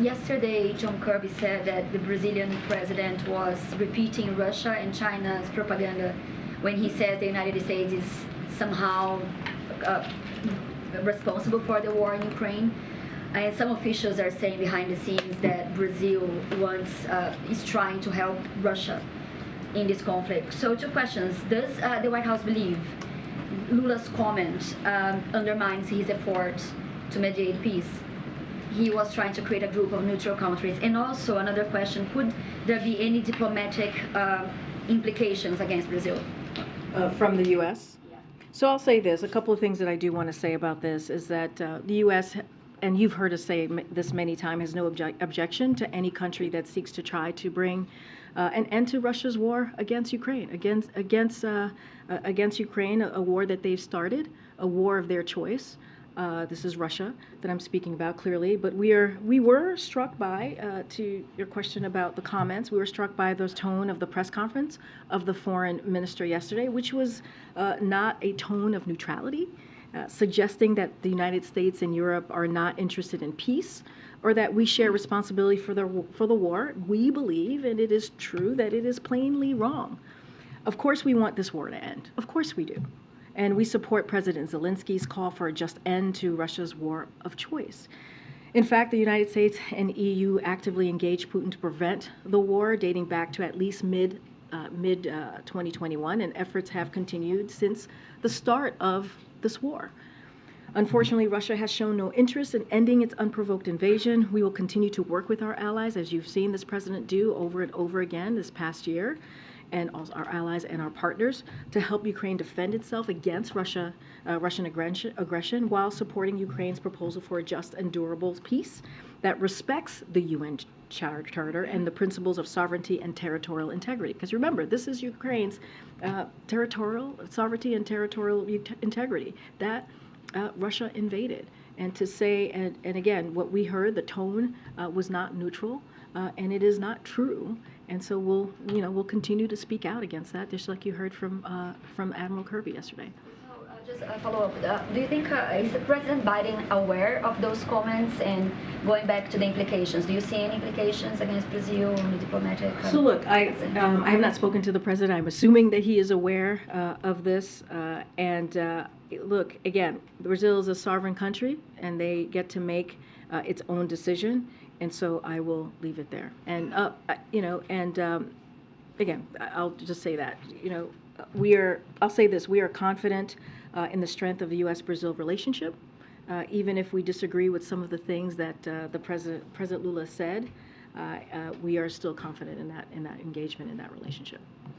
Yesterday, John Kirby said that the Brazilian president was repeating Russia and China's propaganda when he says the United States is somehow uh, responsible for the war in Ukraine. And some officials are saying behind the scenes that Brazil is trying to help Russia in this conflict. So, two questions. Does the White House believe Lula's comment undermines his effort to mediate peace? He was trying to create a group of neutral countries. And also, another question, could there be any diplomatic implications against Brazil? From the U.S.? Yeah. So I'll say this. A couple of things that I do want to say about this is that the U.S., and you've heard us say this many times, has no objection to any country that seeks to try to bring an end to Russia's war against Ukraine, against Ukraine, a war that they've started, a war of their choice. This is Russia that I'm speaking about clearly, but we were struck by, to your question about the comments, we were struck by the tone of the press conference of the foreign minister yesterday, which was not a tone of neutrality, suggesting that the United States and Europe are not interested in peace, or that we share responsibility for the war. We believe, and it is true, that it is plainly wrong. Of course we want this war to end. Of course we do. And we support President Zelensky's call for a just end to Russia's war of choice. In fact, the United States and EU actively engaged Putin to prevent the war, dating back to at least mid 2021, and efforts have continued since the start of this war. Unfortunately, Russia has shown no interest in ending its unprovoked invasion. We will continue to work with our allies, as you've seen this president do over and over again this past year, and also our allies and our partners, to help Ukraine defend itself against Russian aggression while supporting Ukraine's proposal for a just and durable peace that respects the UN Charter and the principles of sovereignty and territorial integrity. Because remember, this is Ukraine's territorial sovereignty and territorial integrity that Russia invaded. And to say, and again, what we heard, the tone was not neutral, and it is not true. And so we'll continue to speak out against that, just like you heard from Admiral Kirby yesterday. Just a follow-up. Do you think is President Biden aware of those comments? And going back to the implications, do you see any implications against Brazil on the diplomatic? So look, I have not spoken to the president. I'm assuming that he is aware of this. Look, again, Brazil is a sovereign country, and they get to make its own decision. And so I will leave it there. And again, I'll just say that I'll say this: we are confident in the strength of the U.S.-Brazil relationship, even if we disagree with some of the things that the President Lula said. We are still confident in that engagement, in that relationship.